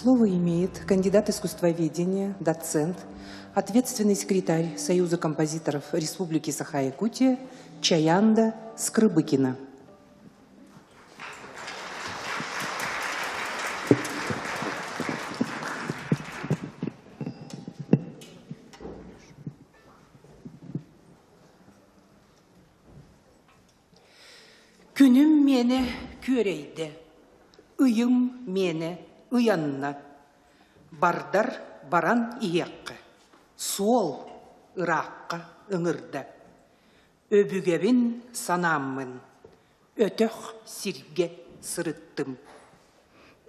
Слово имеет кандидат искусствоведения, доцент, ответственный секретарь Союза композиторов Республики Саха-Якутия Чаянда Скрыбыкина. Күнім мені көрейді, үйім мені ұянна, бардар баран иеққы, сол ыраққа ыңырды. Өбігебін санаммын, өтіқ сирге сырыттым,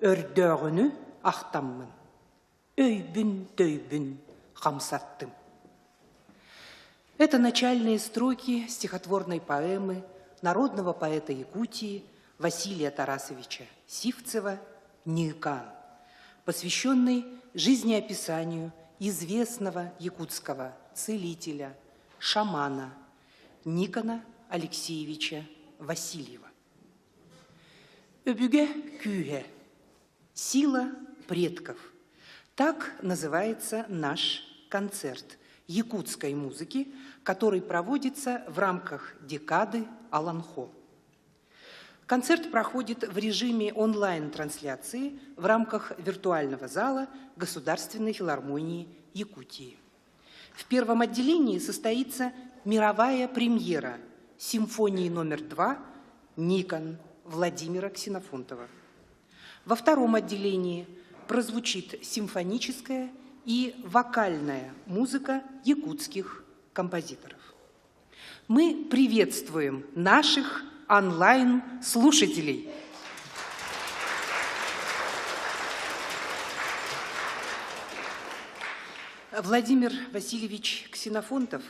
өрдіғіні ақтаммын, өйбін-төйбін қамсаттым. Это начальные строки стихотворной поэмы народного поэта Якутии Василия Тарасовича Сивцева «Никан», посвященный жизнеописанию известного якутского целителя, шамана Никона Алексеевича Васильева. «Өбүге күйе» – «Сила предков». Так называется наш концерт якутской музыки, который проводится в рамках декады Аланхо. Концерт проходит в режиме онлайн-трансляции в рамках виртуального зала Государственной филармонии Якутии. В первом отделении состоится мировая премьера симфонии номер 2 «Никон» Владимира Ксенофонтова. Во втором отделении прозвучит симфоническая и вокальная музыка якутских композиторов. Мы приветствуем наших онлайн-слушателей. Владимир Васильевич Ксенофонтов,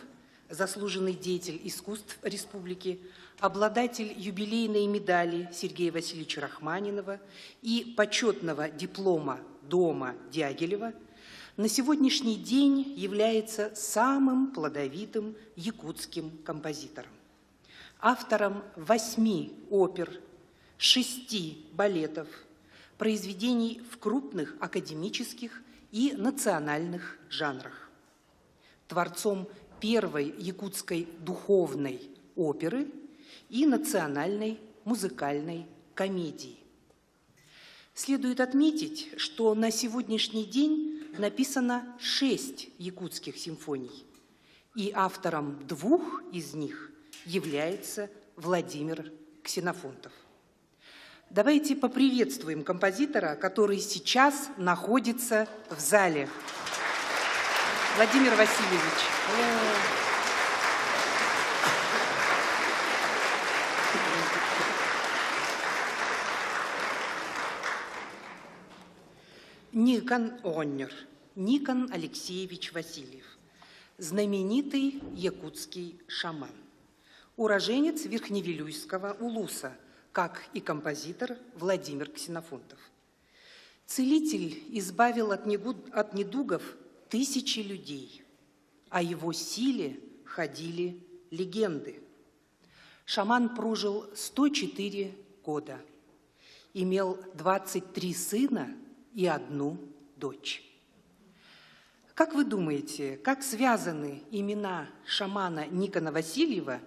заслуженный деятель искусств республики, обладатель юбилейной медали Сергея Васильевича Рахманинова и почетного диплома Дома Дягилева, на сегодняшний день является самым плодовитым якутским композитором. Автором 8 опер, 6 балетов, произведений в крупных академических и национальных жанрах. Творцом первой якутской духовной оперы и национальной музыкальной комедии. Следует отметить, что на сегодняшний день написано 6 якутских симфоний, и автором 2 из них является Владимир Ксенофонтов. Давайте поприветствуем композитора, который сейчас находится в зале. Владимир Васильевич. Никон Алексеевич Васильев, знаменитый якутский шаман, уроженец Верхневилюйского улуса, как и композитор Владимир Ксенофонтов. Целитель избавил от недугов тысячи людей, о его силе ходили легенды. Шаман прожил 104 года, имел 23 сына и 1 дочь. Как вы думаете, как связаны имена шамана Никона Васильева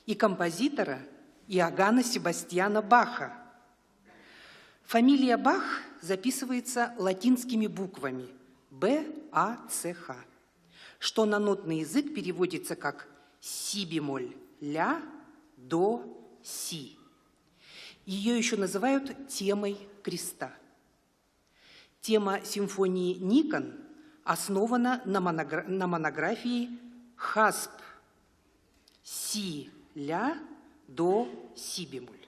и композитора Иоганна Себастьяна Баха? Фамилия Бах записывается латинскими буквами Б-А-Ц-Х, что на нотный язык переводится как си-бемоль, ля, до, си. Ее еще называют темой креста. Тема симфонии «Никон» основана на монографии «Хасп» си, ля, до, си бемоль.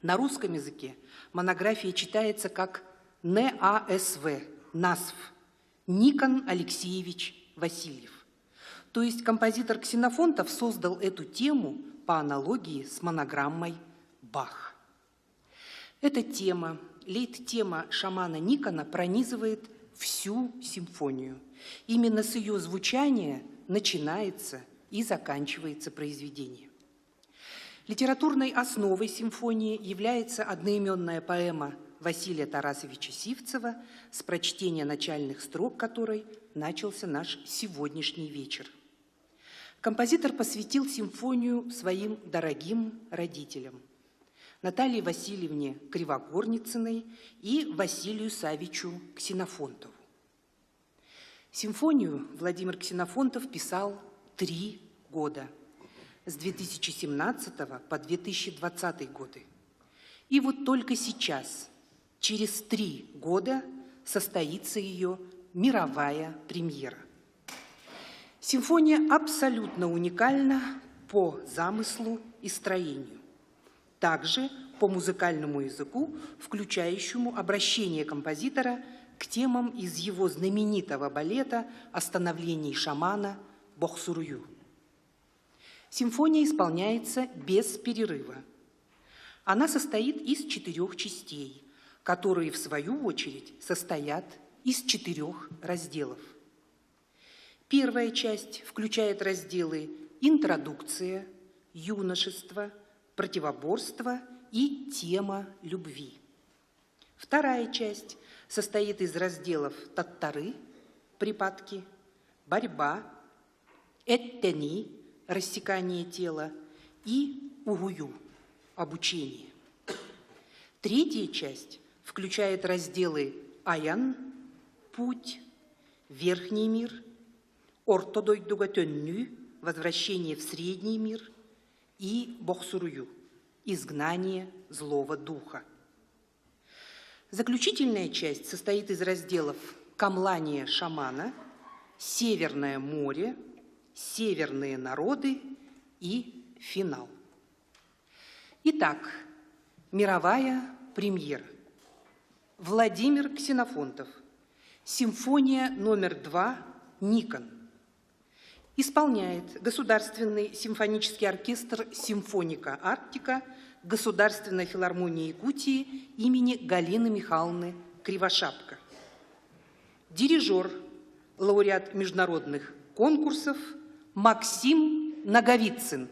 На русском языке монография читается как НАСВ, НАСВ, Никон Алексеевич Васильев. То есть композитор Ксенофонтов создал эту тему по аналогии с монограммой Бах. Эта тема, лейт-тема шамана Никона пронизывает всю симфонию. Именно с ее звучания начинается и заканчивается произведение. Литературной основой симфонии является одноименная поэма Василия Тарасовича Сивцева, с прочтения начальных строк которой начался наш сегодняшний вечер. Композитор посвятил симфонию своим дорогим родителям Наталье Васильевне Кривогорницыной и Василию Савичу Ксенофонтову. Симфонию Владимир Ксенофонтов писал 3 года, с 2017 по 2020 годы. И вот только сейчас, через 3 года, состоится ее мировая премьера. Симфония абсолютно уникальна по замыслу и строению, также по музыкальному языку, включающему обращение композитора к темам из его знаменитого балета о становлении шамана Боксурую. Симфония исполняется без перерыва. Она состоит из 4 частей, которые, в свою очередь, состоят из 4 разделов. Первая часть включает разделы «Интродукция», «Юношество», «Противоборство» и «Тема любви». Вторая часть состоит из разделов «Таттары», «Припадки», «Борьба», «Эттени», «Рассекание тела» и «Угую», «Обучение». Третья часть включает разделы «Аян», «Путь», «Верхний мир», «Ортодойдуга төннү», «Возвращение в средний мир» и «Боксурую», «Изгнание злого духа». Заключительная часть состоит из разделов «Камлание шамана», «Северное море», «Северные народы» и «Финал». Итак, мировая премьера. Владимир Ксенофонтов. Симфония номер 2 «Никон». Исполняет Государственный симфонический оркестр «Симфоника Арктика» Государственной филармонии Якутии имени Галины Михайловны Кривошапко. Дирижер, лауреат международных конкурсов Максим Наговицын.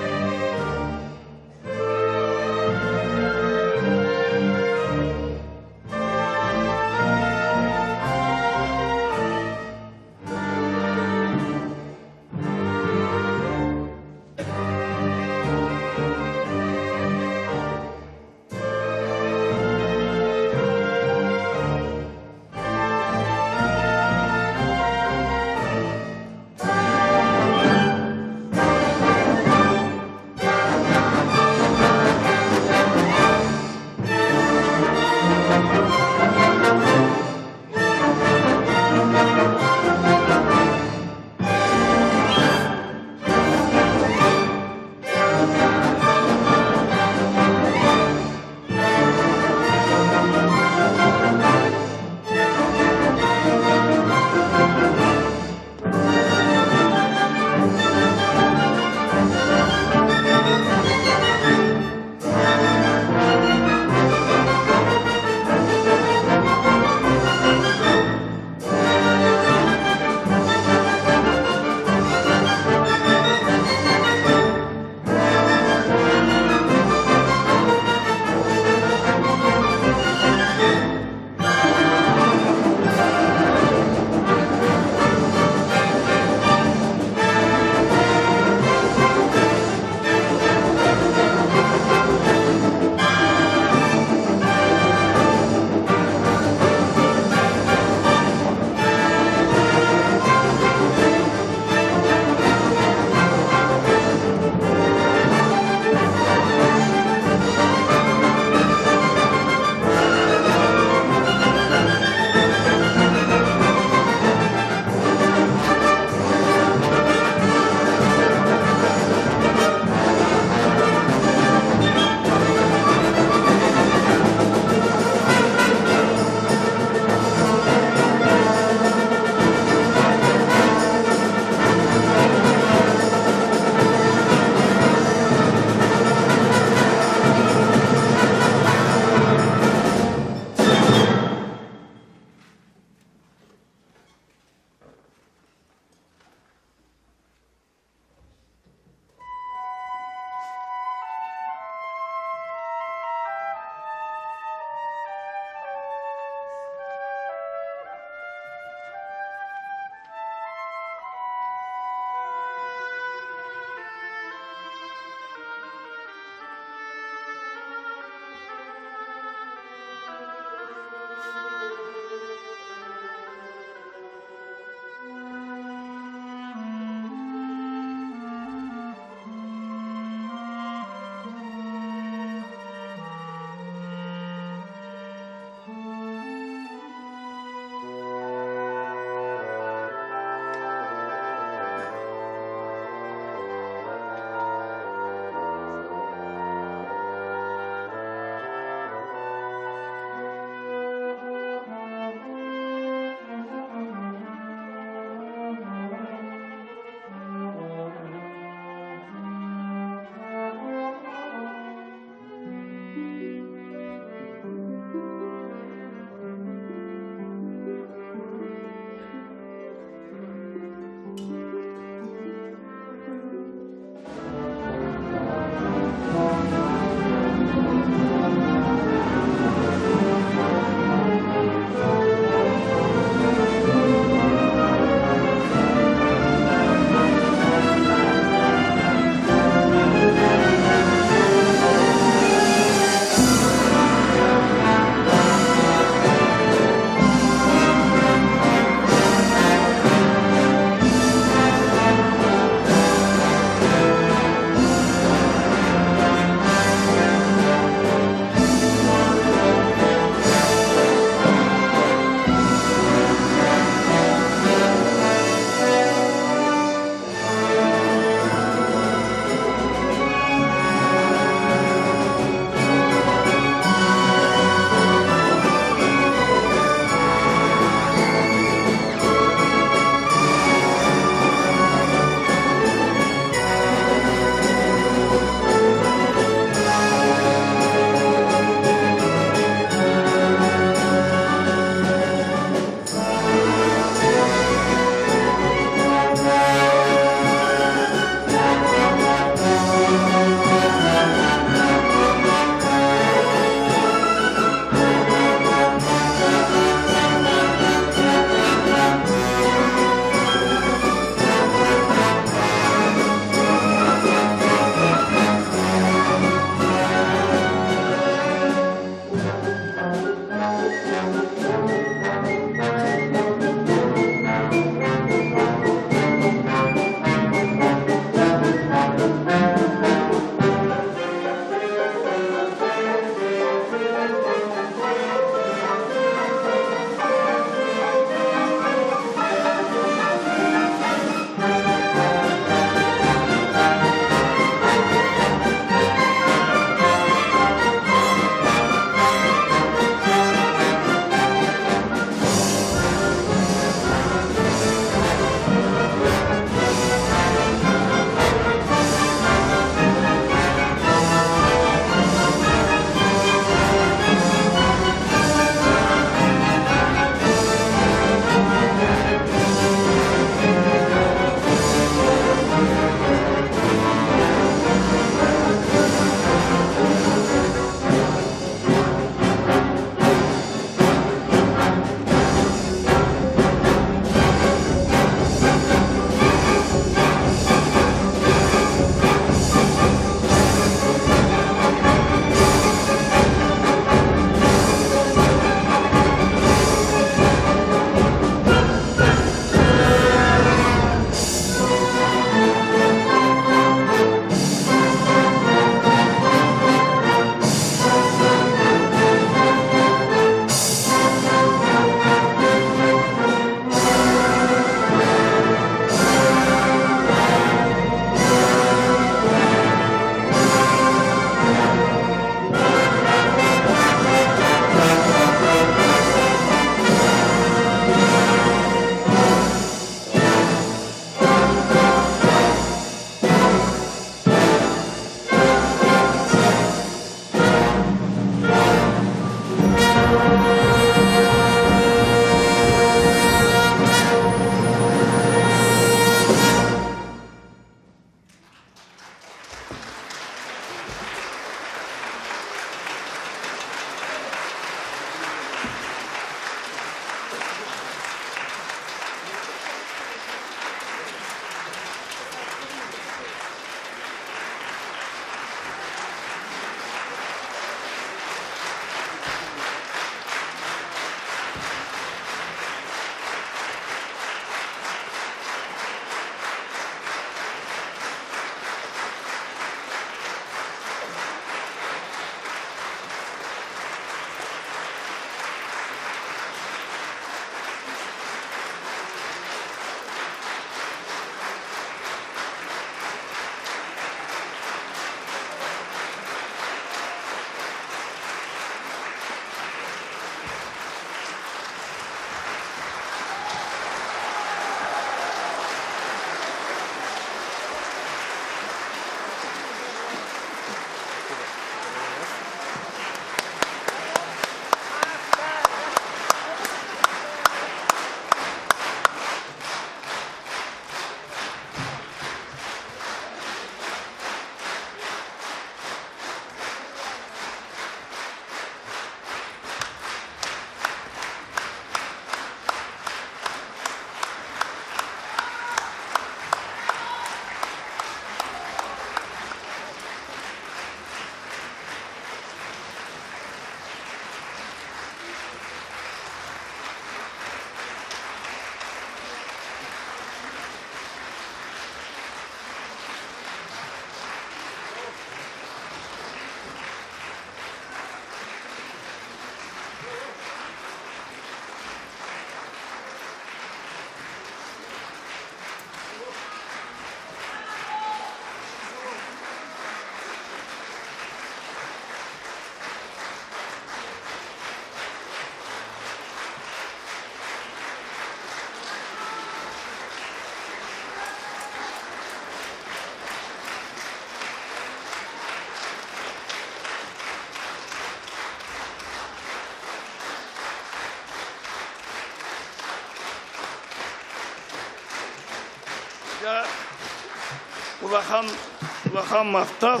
Ulahan Maftal,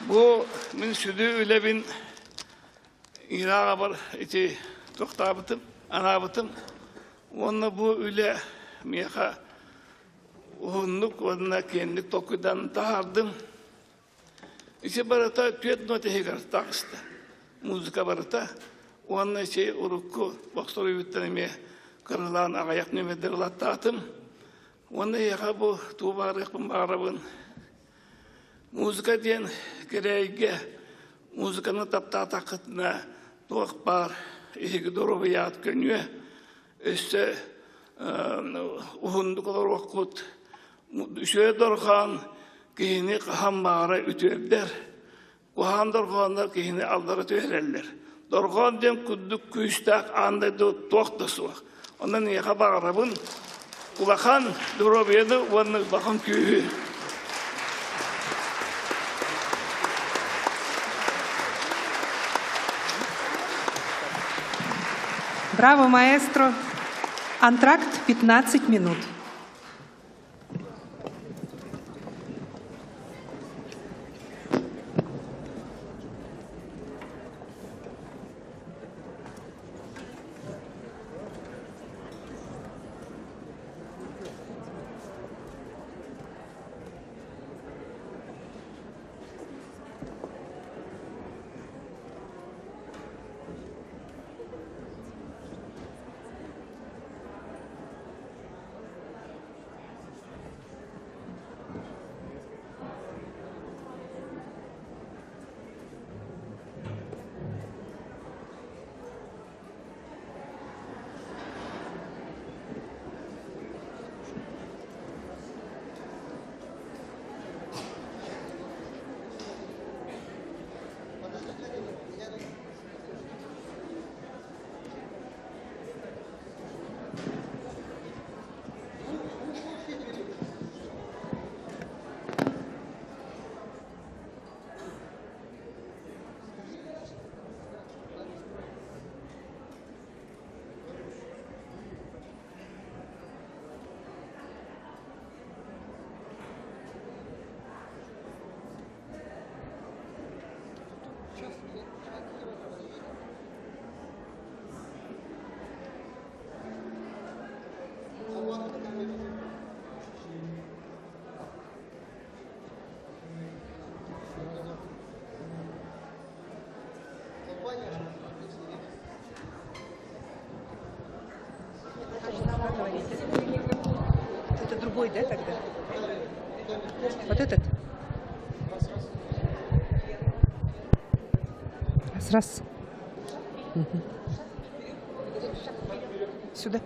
bu min südü öyle bin İrağa var, iti toktabıtım, anabıtım. Onunla bu öyle miyaha uhunluk, onunla kendik tokudan tahardım. İşte barata tüyet notehi kartakıstı. Muzika barata. Onunla urukku, boksor üyüttenime kırılan ağayak nümedirlattağıtım. Onunla yaka bu tuğbarıqın bağırabın. Muzika diyen gereğe, muzikanın tapta takıtına doğuk bar, ihigi doğru beyat gönüyor. İşte uhunduklar vakit, şöyle dorkan, kihini kaham bağıra ütürdüler. Kuhan dorkanlar kihini aldara tüyrerler. Dorkan diyen kudduk küstak anda doğukta suak. Ondan yaka bağırabın, ulakan doğru beyatı, onun bakın küyü. Браво, маэстро. Антракт 15 минут. Это другой, да, тогда? Вот этот? Раз. Угу. Сюда.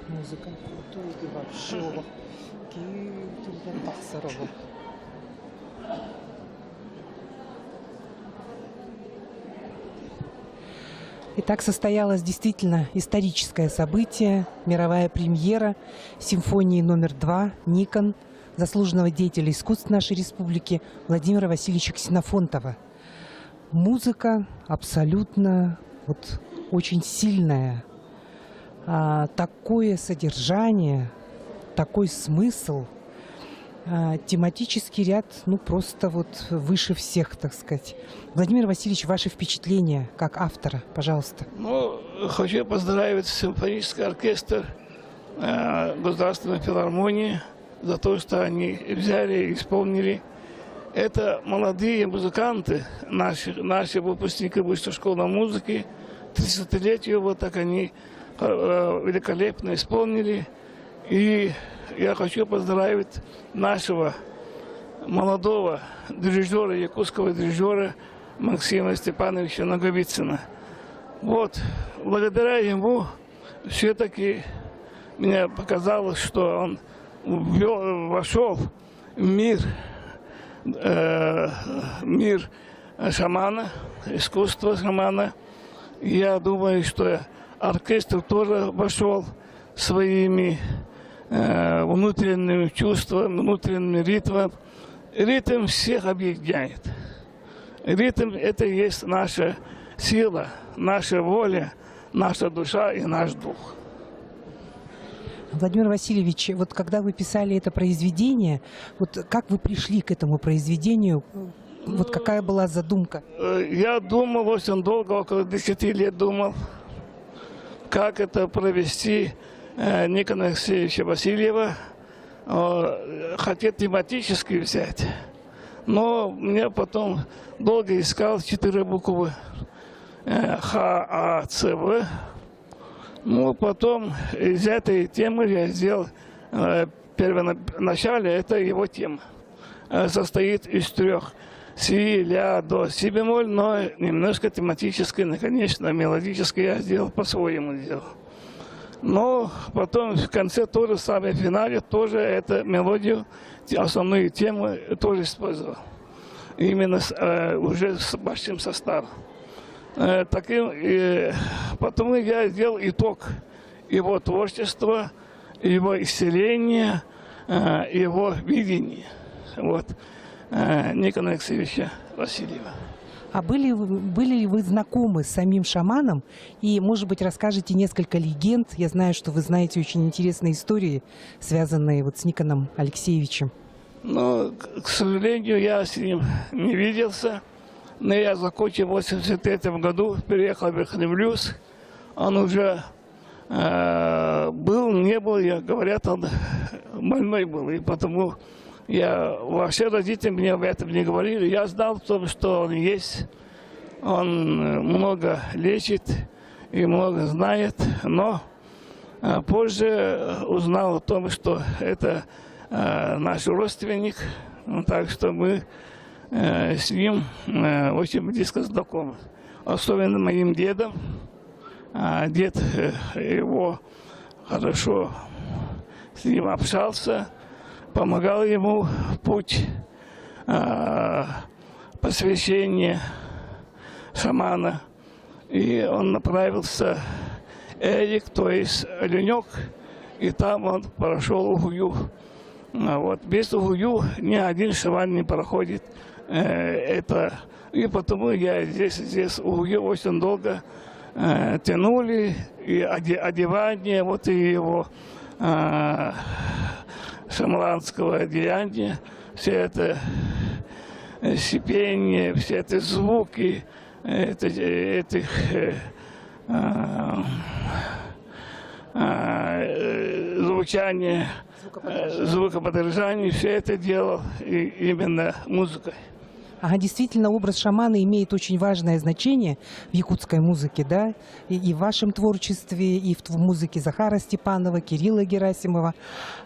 Музыка крутая вообще. Күйдің тақсыры бұл. Итак, состоялось действительно историческое событие, мировая премьера симфонии номер 2 «Никон» заслуженного деятеля искусств нашей республики Владимира Васильевича Ксенофонтова. Музыка абсолютно очень сильная. Такое содержание, такой смысл, тематический ряд, просто выше всех, так сказать. Владимир Васильевич, ваши впечатления как автора, пожалуйста. Хочу поздравить симфонический оркестр Государственной филармонии за то, что они взяли и исполнили. Это молодые музыканты, наши выпускники Высшей школы музыки, 30-летию, так они великолепно исполнили. И я хочу поздравить нашего молодого дирижера, якутского дирижера Максима Степановича Наговицына. Благодаря ему все-таки мне показалось, что он вошел в мир шамана, искусства шамана. Я думаю, что оркестр тоже вошел своими внутренними чувствами, внутренним ритмом. Ритм всех объединяет. Ритм – это и есть наша сила, наша воля, наша душа и наш дух. Владимир Васильевич, вот когда вы писали это произведение, вот как вы пришли к этому произведению? Вот какая была задумка? Я думал очень долго, около 10 лет думал, как это провести Никона Алексеевича Васильева. Хотел тематически взять, но мне потом долго искал 4 буквы Х, А, Ц, В. Ну, потом из этой темы я сделал первоначально, это его тема. Состоит из 3 си, ля, до, си бемоль, но немножко тематически, конечно, мелодически я сделал по-своему сделал. Но потом в конце тоже, в самом финале, тоже эту мелодию, основные темы тоже использовал. Именно уже с большим составом. Потом я сделал итог его творчества, его исцеления, его видения. Вот. Никона Алексеевича Васильева. А были ли вы знакомы с самим шаманом? И, может быть, расскажете несколько легенд? Я знаю, что вы знаете очень интересные истории, связанные вот с Никоном Алексеевичем. Но, к сожалению, я с ним не виделся. Но я закончил в 1983 году, переехал в Верхневлюс. Он уже был, не был, говорят, он больной был. И потому вообще родители мне об этом не говорили. Я знал о том, что он есть. Он много лечит и много знает. Но позже узнал о том, что это наш родственник. Так что мы с ним очень близко знакомы. Особенно моим дедом. Дед его хорошо с ним общался, помогал ему в путь посвящения шамана. И он направился Эрик, то есть Оленек, и там он прошел Угую. Вот. Без Угую ни один шаман не проходит. И потому я здесь Угую очень долго тянули, и одевание, вот и его шаманского одеяния, все это шипение, все эти звуки, этих звучания, звукоподражания, все это делал именно музыкой. Ага, действительно, образ шамана имеет очень важное значение в якутской музыке, да, и в вашем творчестве, и в музыке Захара Степанова, Кирилла Герасимова.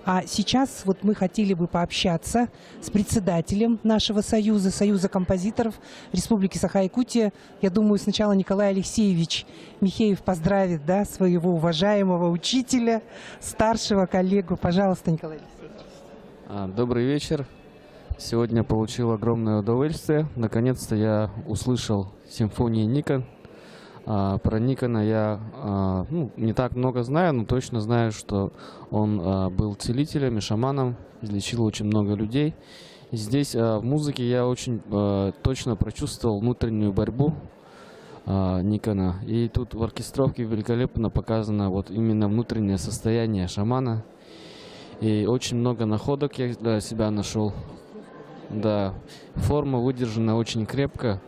А сейчас вот мы хотели бы пообщаться с председателем нашего союза, Союза композиторов Республики Саха-Якутия. Я думаю, сначала Николай Алексеевич Михеев поздравит, да, своего уважаемого учителя, старшего коллегу. Пожалуйста, Николай Алексеевич. Добрый вечер. Сегодня получил огромное удовольствие. Наконец-то я услышал симфонии Никон. Про Никона я не так много знаю, но точно знаю, что он был целителем и шаманом, излечил очень много людей. И здесь в музыке я очень точно прочувствовал внутреннюю борьбу Никона. И тут в оркестровке великолепно показано вот именно внутреннее состояние шамана. И очень много находок я для себя нашел. Да, форма выдержана очень крепко.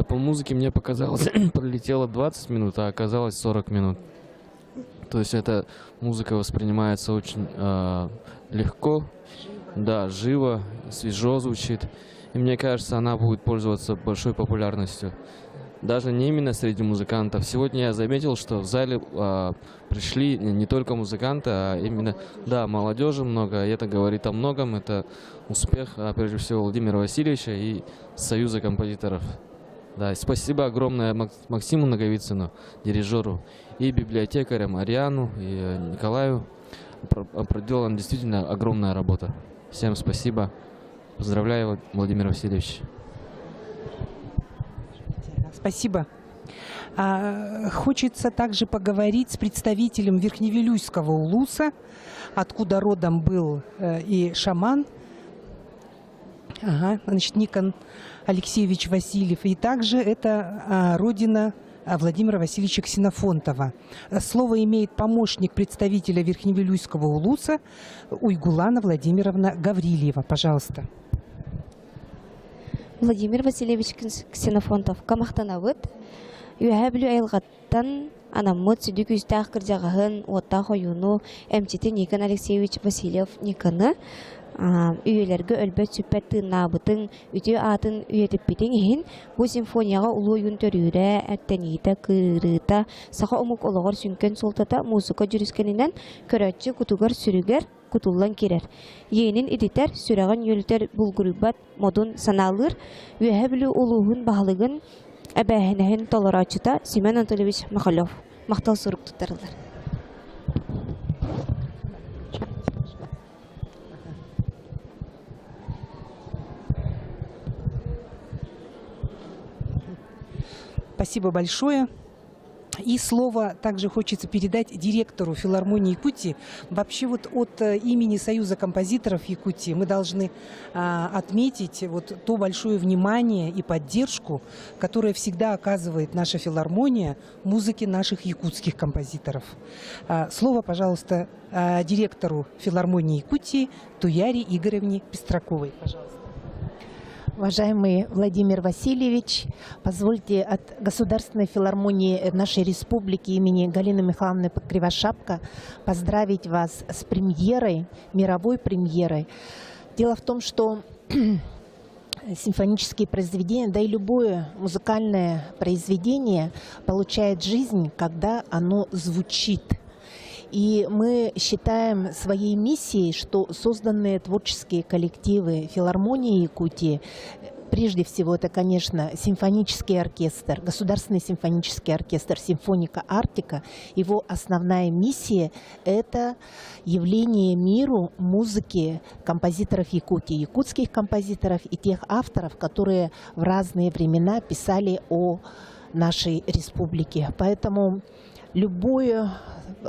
По музыке мне показалось, пролетело 20 минут, а оказалось 40 минут. То есть эта музыка воспринимается очень легко, да, живо, свежо звучит. И мне кажется, она будет пользоваться большой популярностью. Даже не именно среди музыкантов. Сегодня я заметил, что в зале пришли не только музыканты, а именно, да, молодежи много. И это говорит о многом. Это успех, прежде всего, Владимира Васильевича и Союза композиторов. Да, спасибо огромное Максиму Наговицыну, дирижеру, и библиотекарям Ариану, и Николаю. проделана действительно огромная работа. Всем спасибо. Поздравляю, Владимир Васильевич. Спасибо. Хочется также поговорить с представителем Верхневилюйского улуса, откуда родом был и шаман, значит, Никон Алексеевич Васильев. И также это родина Владимира Васильевича Ксенофонтова. Слово имеет помощник представителя Верхневилюйского улуса Уйгулана Владимировна Гаврилиева. Пожалуйста. Владимир Васильевич Ксенофонтов камахтанавыт юхаблю айлгаттан анаммыт сүдүк үстах кыржагын отта коюну эмчити Никон Алексеевич Васильев Никоны үйелерге өлбөт сүппет тыыннаабытын үтү атын үйетиппитин ихин бу симфонияга улуу юн төрүүрэ эртениите кырыыта саха омук ологор сүнкен солтата музыка жүрүскенинен көрөтчү кутугар сүрүгер кутуллан кирер. Йенин идитер сүрәгән йөлтер булгырыбат модун саналыр үһәблү улуһун баһлыгын әбәһенәһен толорачыта Семен Анатольевич Махалев мактал сурук тутарлар. Спасибо большое. И слово также хочется передать директору филармонии Якутии. Вообще вот от имени Союза композиторов Якутии мы должны отметить вот то большое внимание и поддержку, которое всегда оказывает наша филармония музыке наших якутских композиторов. Слово, пожалуйста, директору филармонии Якутии Туяре Игоревне Пестраковой. Пожалуйста. Уважаемый Владимир Васильевич, позвольте от Государственной филармонии нашей республики имени Галины Михайловны Кривошапко поздравить вас с премьерой, мировой премьерой. Дело в том, что симфонические произведения, да и любое музыкальное произведение получает жизнь, когда оно звучит. И мы считаем своей миссией, что созданные творческие коллективы филармонии Якутии, прежде всего это, конечно, симфонический оркестр, Государственный симфонический оркестр «Симфоника Арктика», его основная миссия – это явление миру музыки композиторов Якутии, якутских композиторов и тех авторов, которые в разные времена писали о нашей республике. Поэтому любое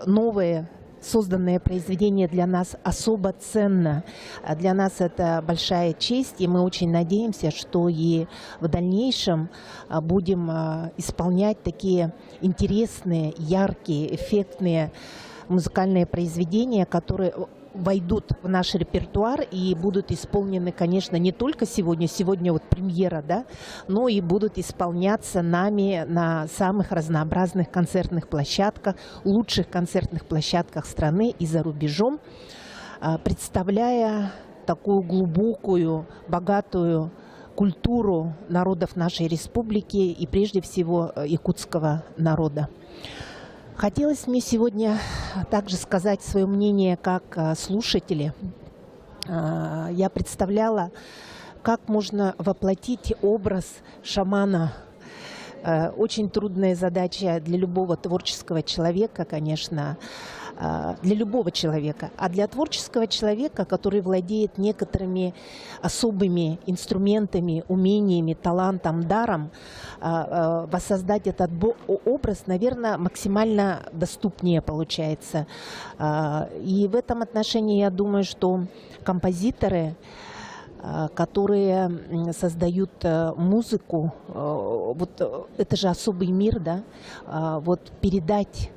новое созданное произведение для нас особо ценно. Для нас это большая честь, и мы очень надеемся, что и в дальнейшем будем исполнять такие интересные, яркие, эффектные музыкальные произведения, которые войдут в наш репертуар и будут исполнены, конечно, не только сегодня вот премьера, да, но и будут исполняться нами на самых разнообразных концертных площадках, лучших концертных площадках страны и за рубежом, представляя такую глубокую, богатую культуру народов нашей республики и прежде всего якутского народа. Хотелось мне сегодня также сказать свое мнение как слушатели. Я представляла, как можно воплотить образ шамана. Очень трудная задача для любого творческого человека, конечно, для любого человека. А для творческого человека, который владеет некоторыми особыми инструментами, умениями, талантом, даром, воссоздать этот образ, наверное, максимально доступнее получается. И в этом отношении я думаю, что композиторы, которые создают музыку, вот это же особый мир, да, вот передать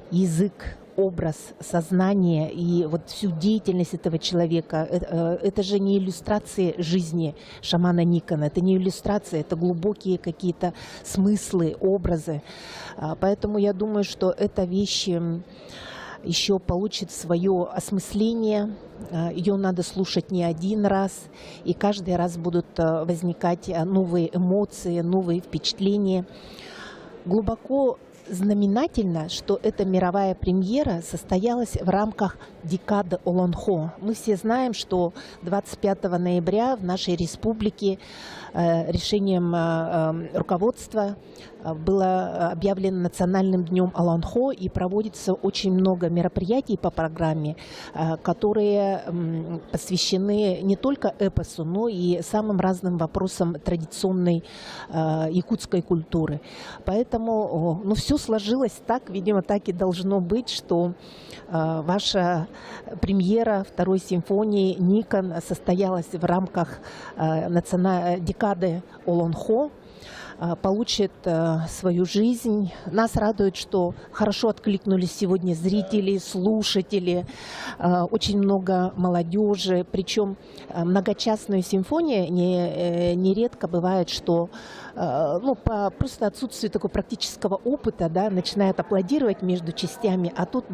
язык, образ, сознание и вот всю деятельность этого человека, это же не иллюстрации жизни шамана Никона, это не иллюстрации, это глубокие какие-то смыслы, образы. Поэтому я думаю, что эта вещь еще получит свое осмысление, ее надо слушать не один раз, и каждый раз будут возникать новые эмоции, новые впечатления. Глубоко знаменательно, что эта мировая премьера состоялась в рамках декады Олонхо. Мы все знаем, что 25 ноября в нашей республике решением руководства было объявлено Национальным днем Аланхо, и проводится очень много мероприятий по программе, которые посвящены не только эпосу, но и самым разным вопросам традиционной якутской культуры. Поэтому все сложилось так, видимо, так и должно быть, что ваша премьера второй симфонии «Никон» состоялась в рамках декады Олонхо, получит свою жизнь. Нас радует, что хорошо откликнулись сегодня зрители, слушатели, очень много молодежи. Причем многочастная симфония нередко бывает, что по просто отсутствию такого практического опыта, да, начинают аплодировать между частями, а тут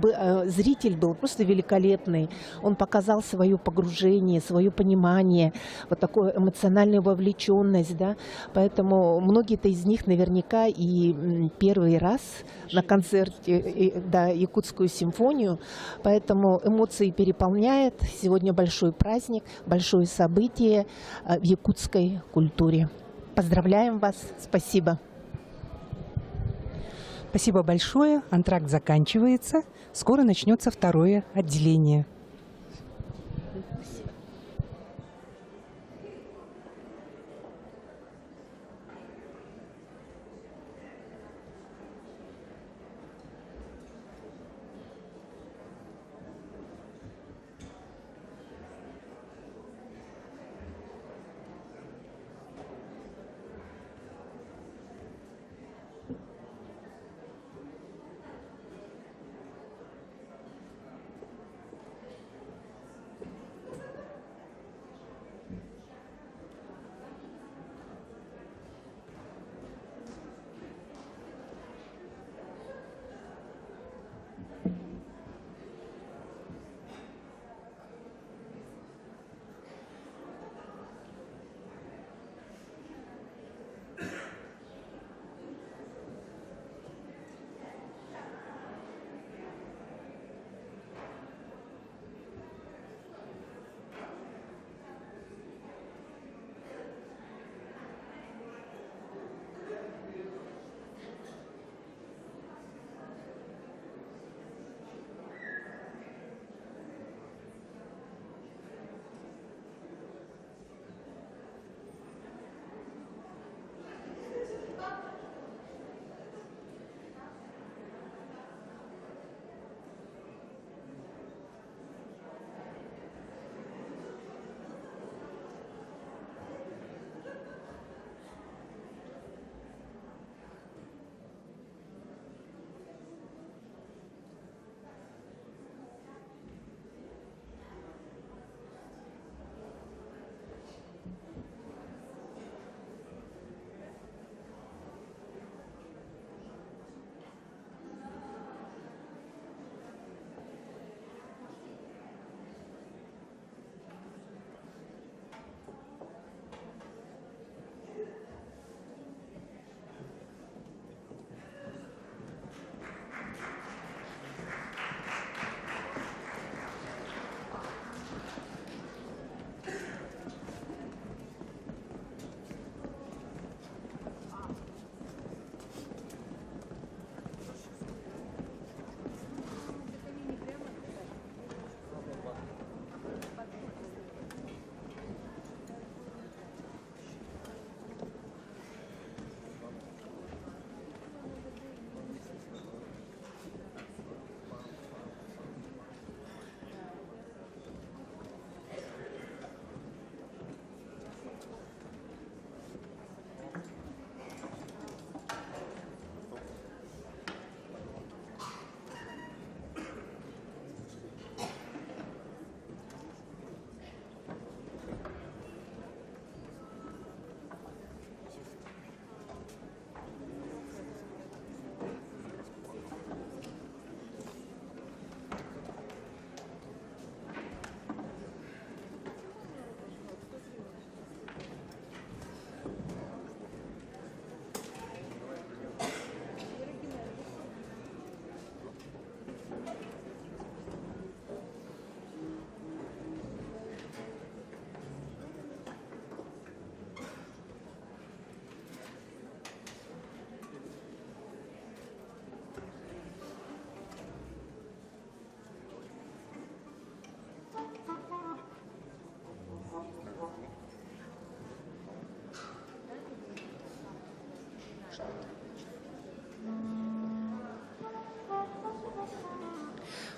зритель был просто великолепный. Он показал свое погружение, свое понимание, вот такую эмоциональную вовлеченность, да. Поэтому многие-то из них наверняка и первый раз на концерте, да, якутскую симфонию, поэтому эмоции переполняет. Сегодня большой праздник, большое событие в якутской культуре. Поздравляем вас, спасибо. Спасибо большое. Антракт заканчивается. Скоро начнется второе отделение.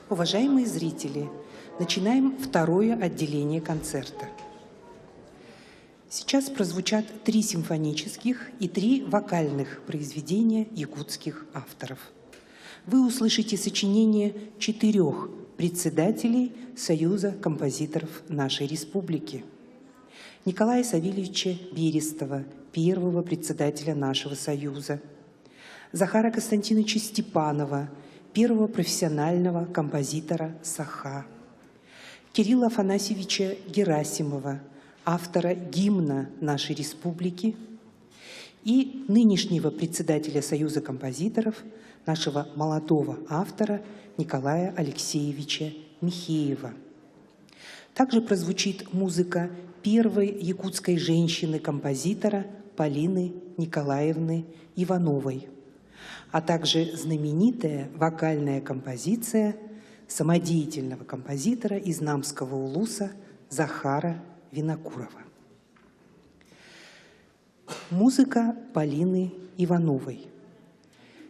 Уважаемые зрители, начинаем второе отделение концерта. Сейчас прозвучат 3 симфонических и 3 вокальных произведения якутских авторов. Вы услышите сочинения 4 председателей Союза композиторов нашей республики. Николая Савельевича Берестова, первого председателя нашего Союза, Захара Константиновича Степанова, первого профессионального композитора Саха, Кирилла Афанасьевича Герасимова, автора гимна нашей республики, и нынешнего председателя Союза композиторов, нашего молодого автора Николая Алексеевича Михеева. Также прозвучит музыка первой якутской женщины-композитора Полины Николаевны Ивановой, а также знаменитая вокальная композиция самодеятельного композитора из Намского улуса Захара Винокурова. Музыка Полины Ивановой.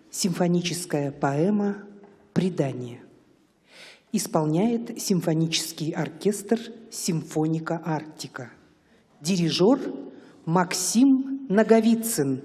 Симфоническая поэма «Предание». Исполняет симфонический оркестр «Симфоника Арктика». Дирижер Максим Наговицын.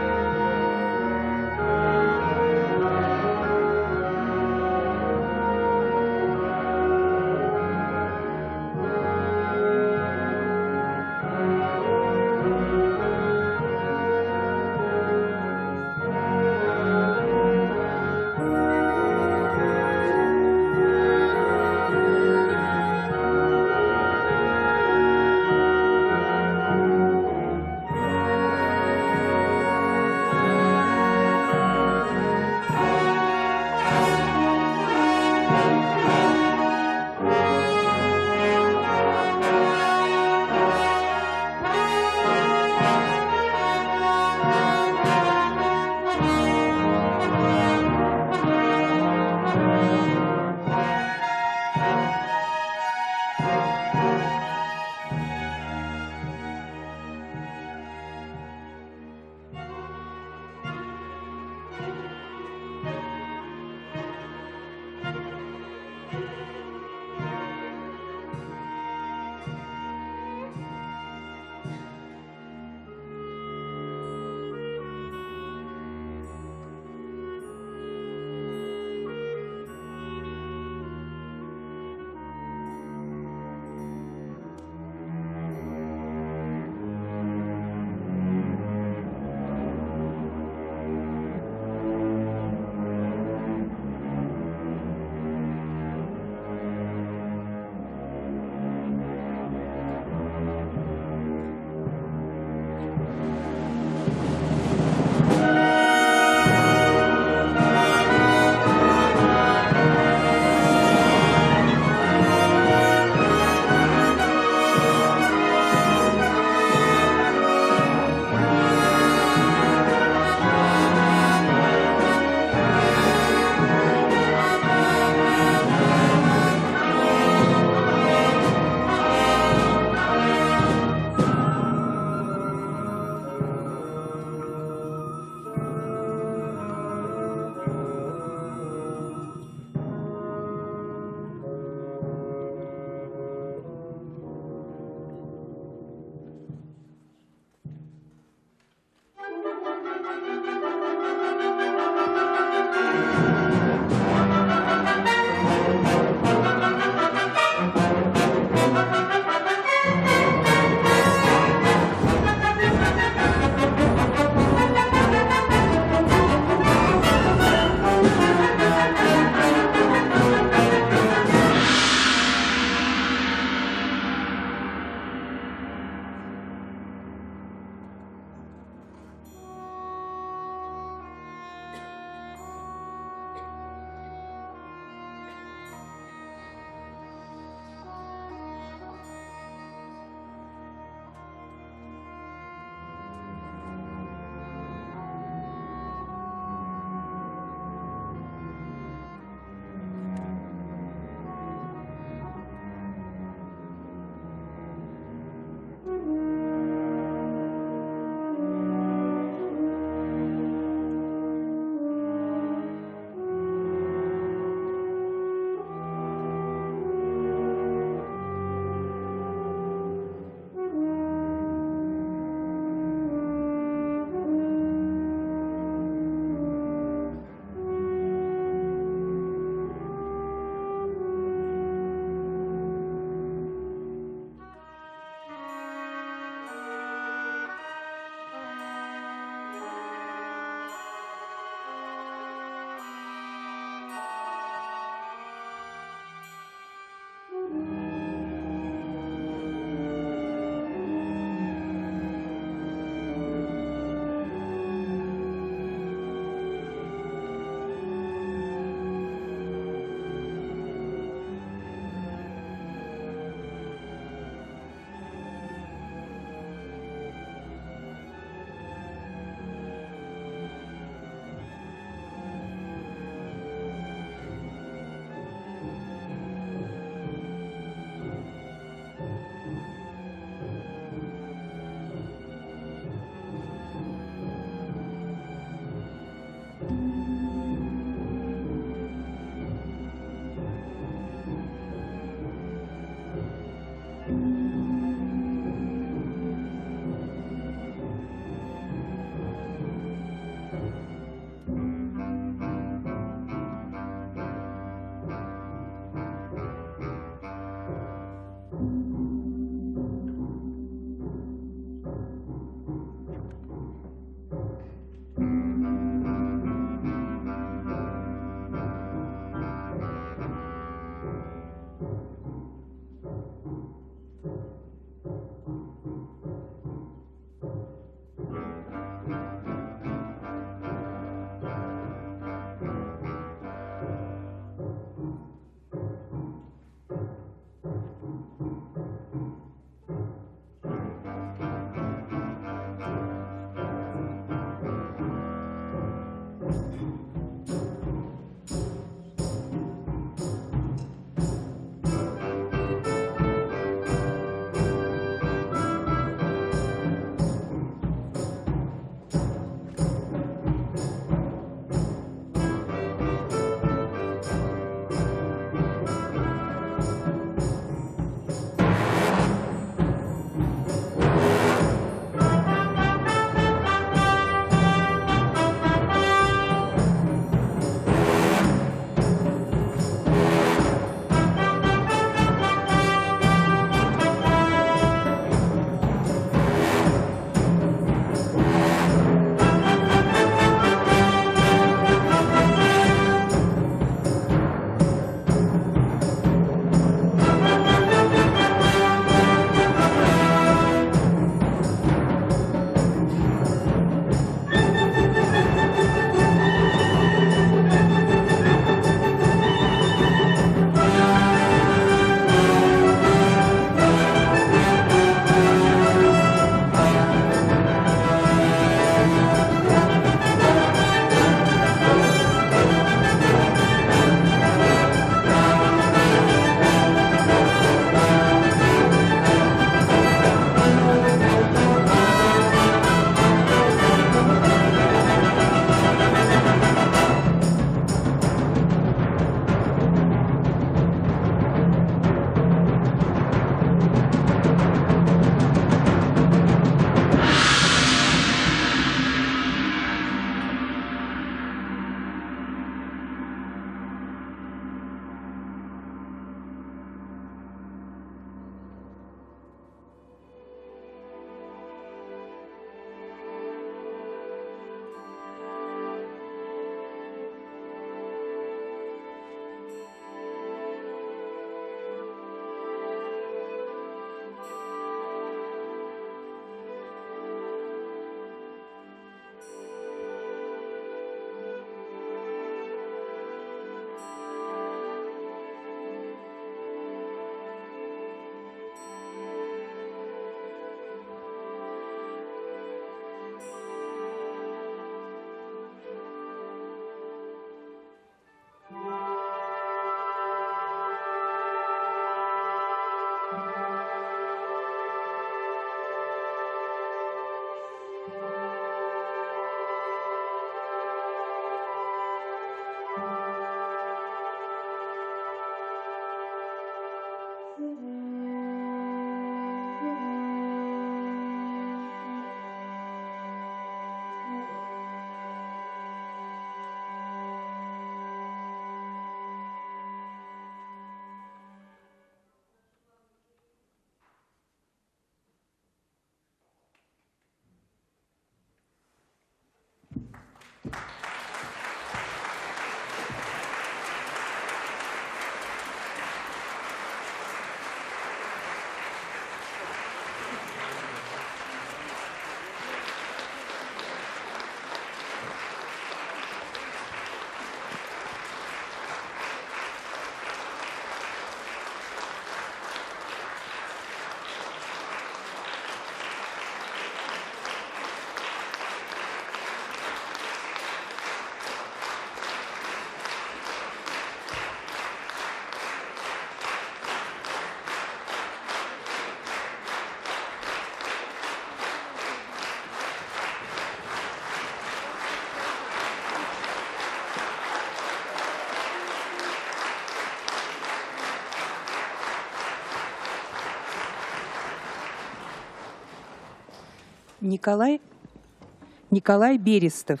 Николай Берестов.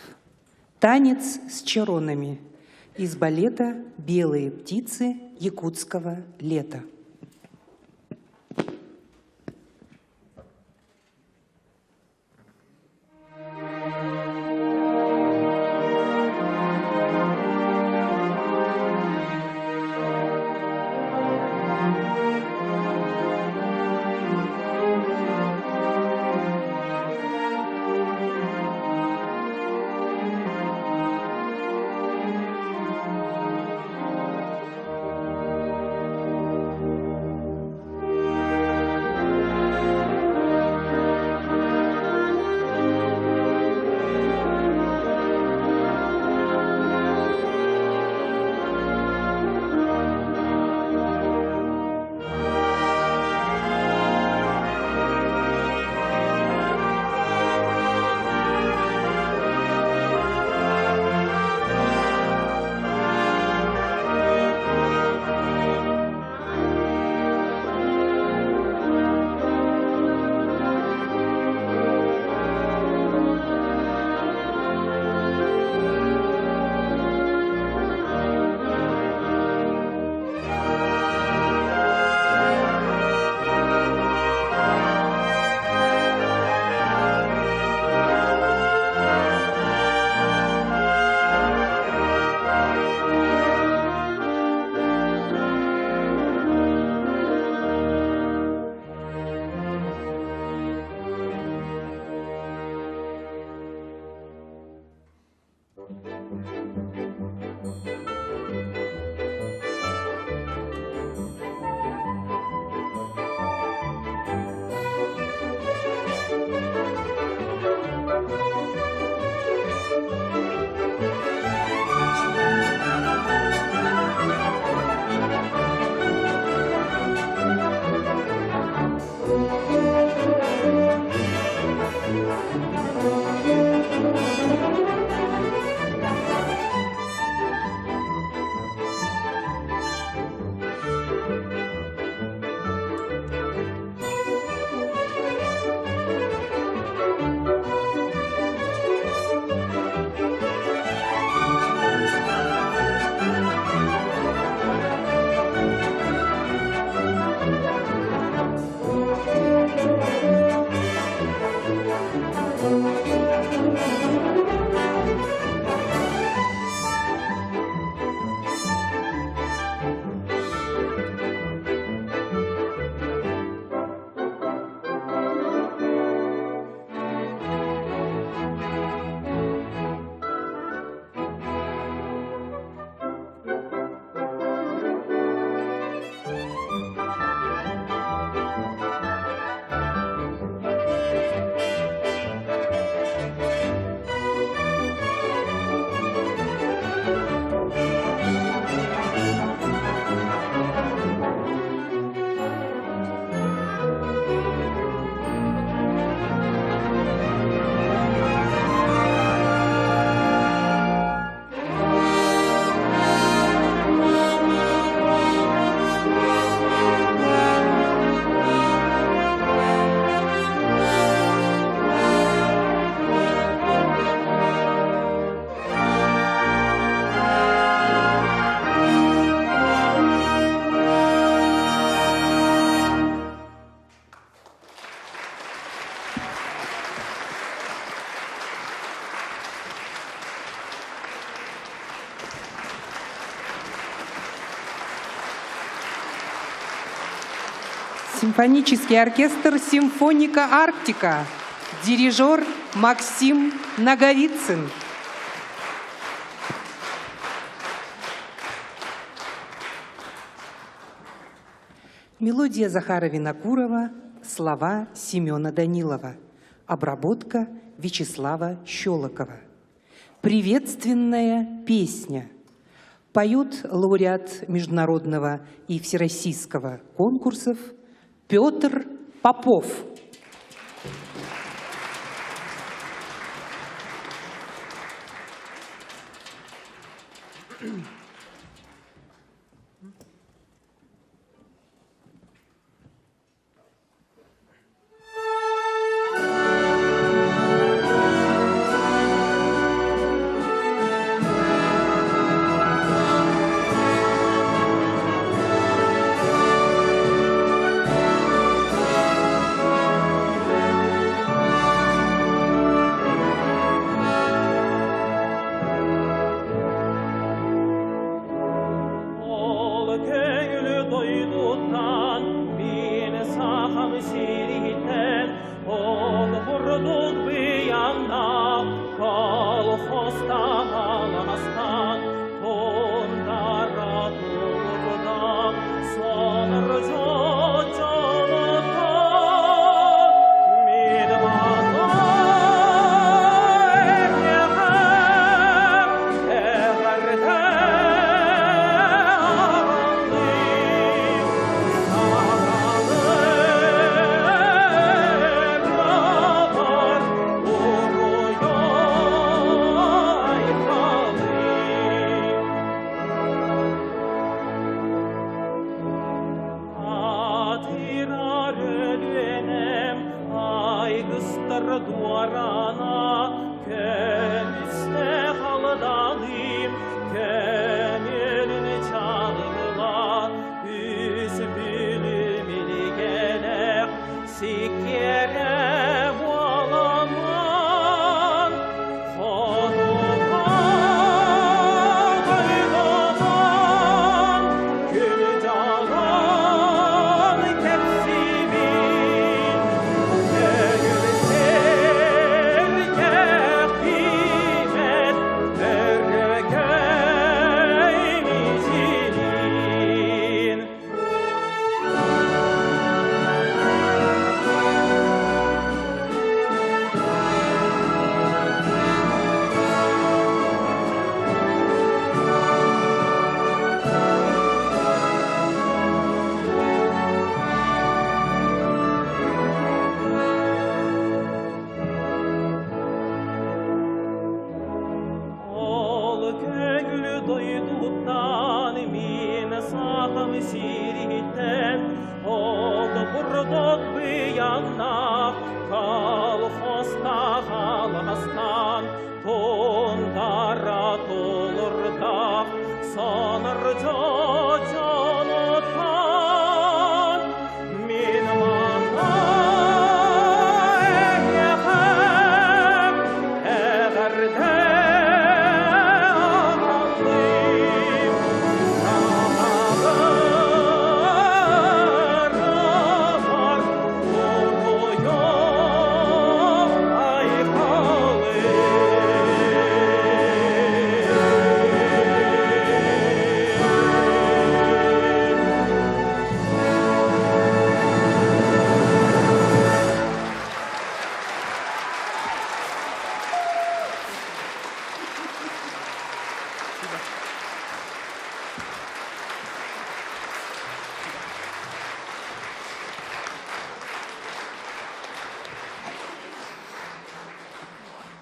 Танец с чаронами из балета «Белые птицы якутского лета». Симфонический оркестр «Симфоника Арктика». Дирижер Максим Наговицын. Мелодия Захара Винокурова, слова Семена Данилова, обработка Вячеслава Щелокова. Приветственная песня. Поет лауреат международного и всероссийского конкурсов Петр Попов.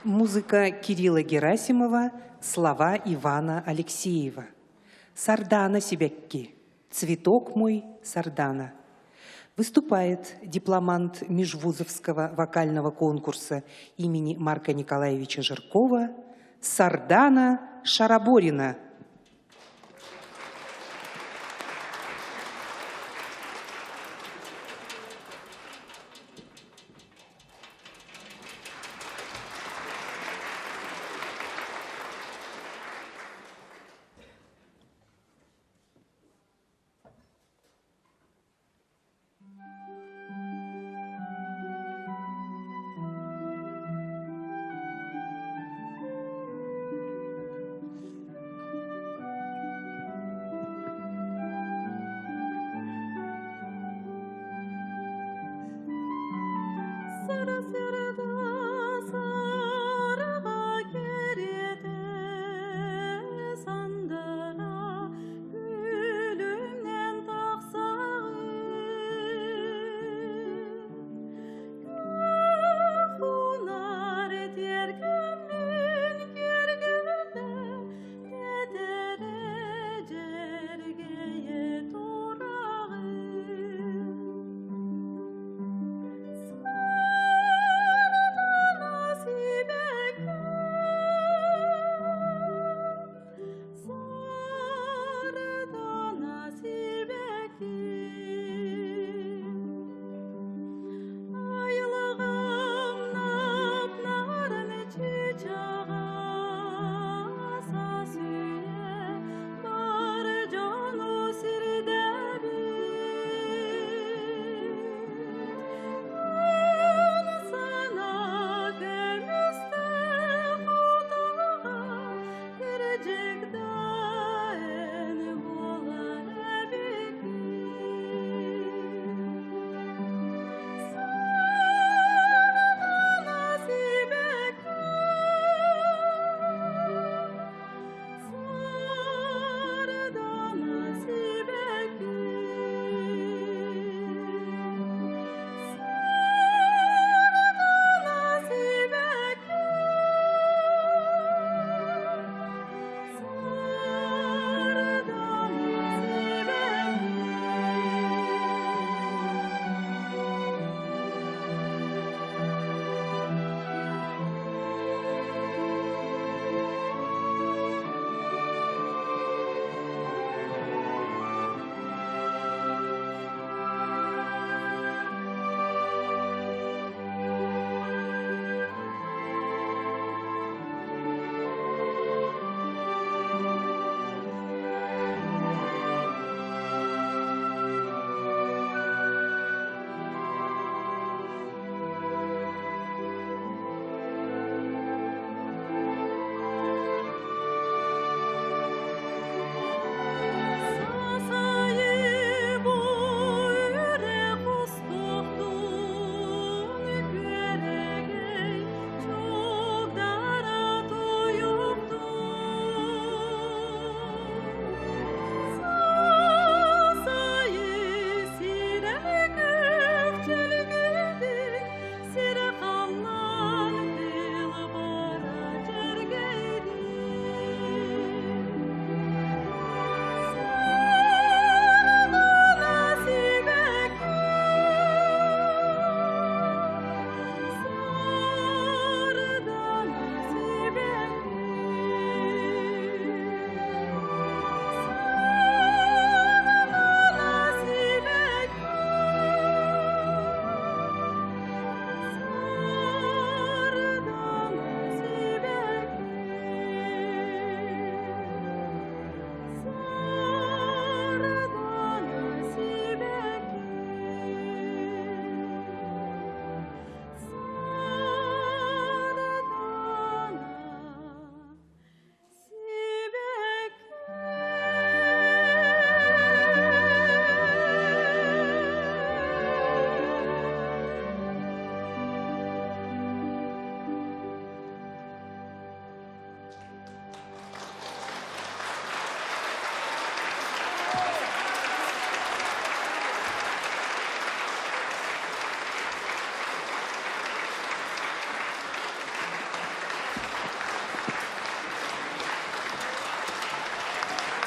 Музыка Кирилла Герасимова, слова Ивана Алексеева. Сардана Себекки, цветок мой Сардана. Выступает дипломант межвузовского вокального конкурса имени Марка Николаевича Жиркова Сардана Шараборина.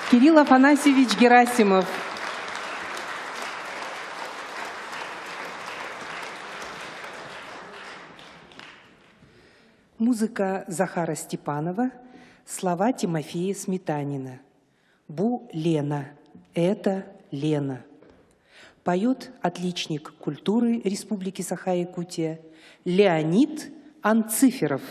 Кирилл Афанасьевич Герасимов. Музыка Захара Степанова, слова Тимофея Сметанина. Бу Лена. Это Лена. Поет отличник культуры Республики Саха-Якутия Леонид Анциферов.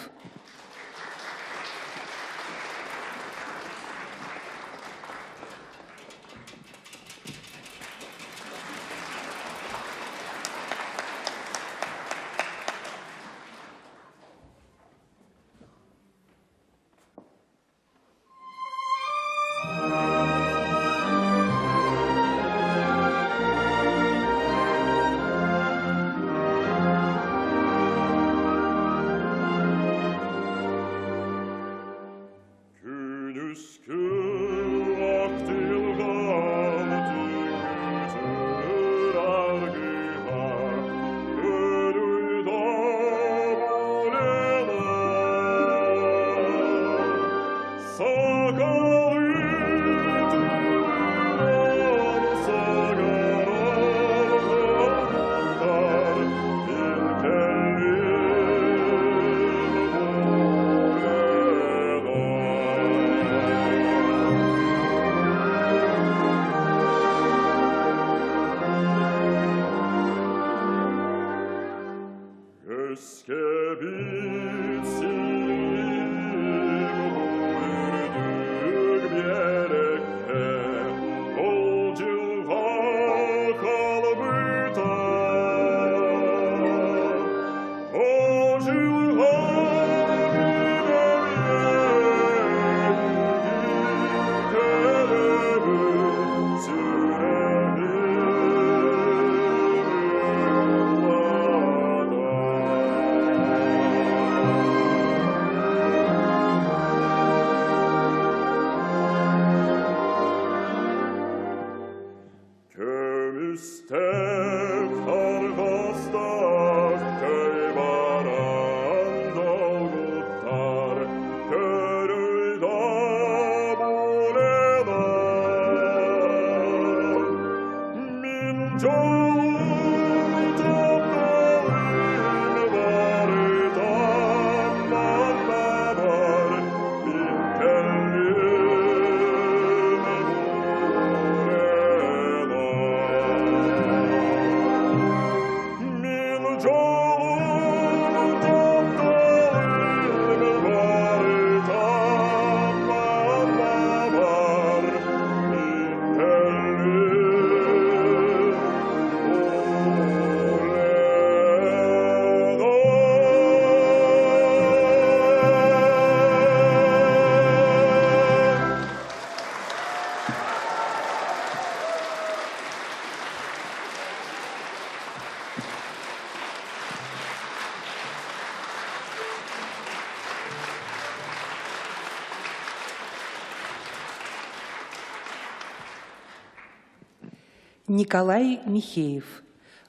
Николай Михеев.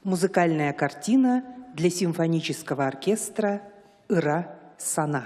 Музыкальная картина для симфонического оркестра «Ыра Сана».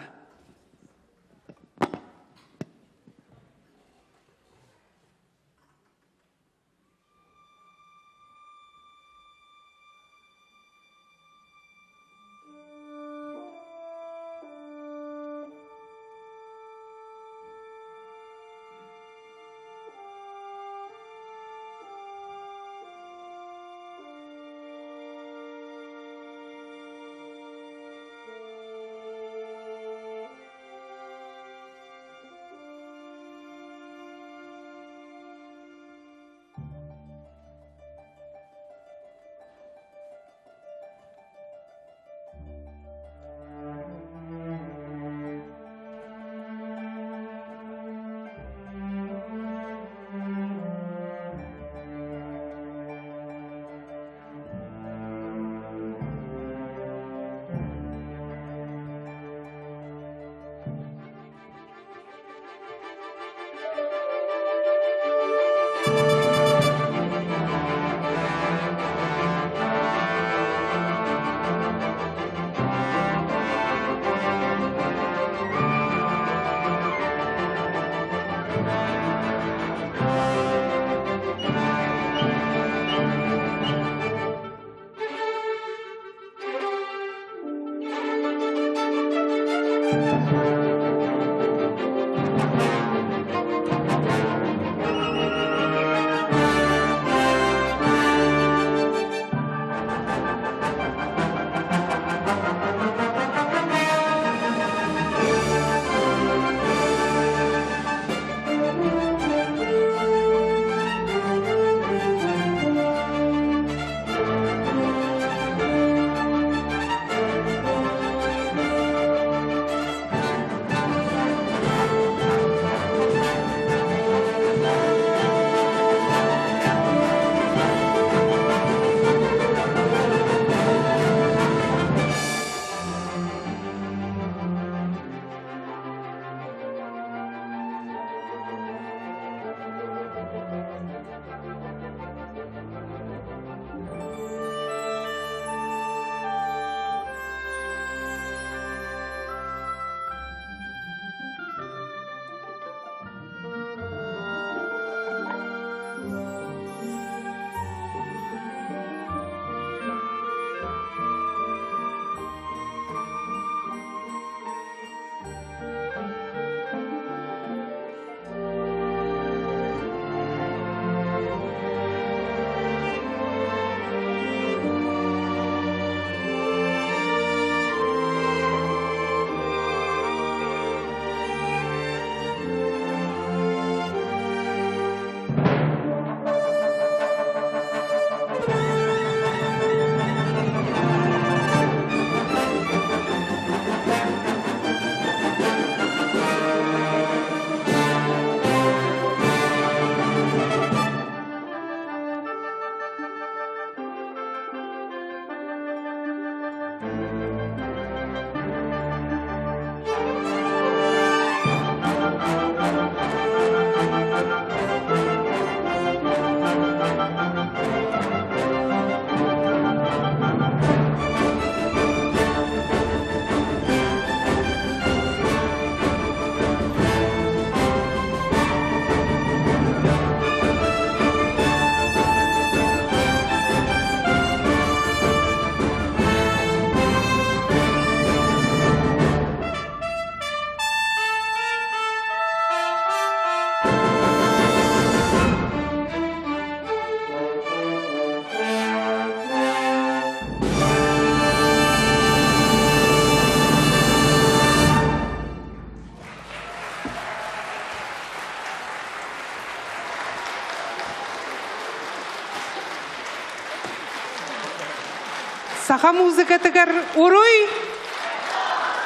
Саха музыка тагар уруй.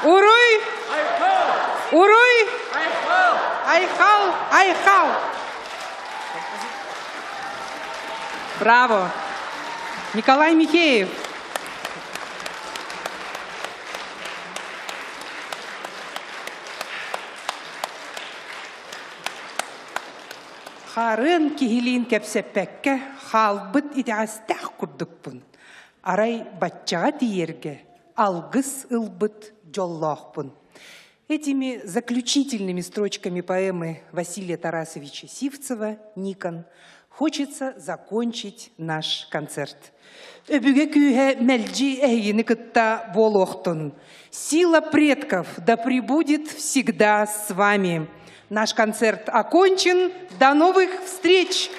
Уруй. Уруй. Айхал. Айхал. Браво. Николай Михеев. Харын кихилин кепсеппекке халбыт итәстәх курдукпун. Арай батчага тиерге алгыс ылбыт жоллохпун. Этими заключительными строчками поэмы Василия Тарасовича Сивцева «Никон» хочется закончить наш концерт. Өбүге күйе мәлджи әйіні кытта болохтун. Сила предков да пребудет всегда с вами. Наш концерт окончен. До новых встреч!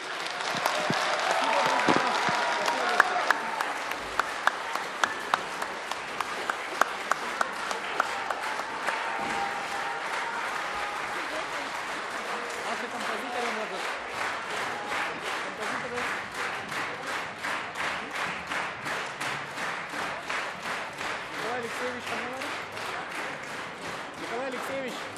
Николай Алексеевич.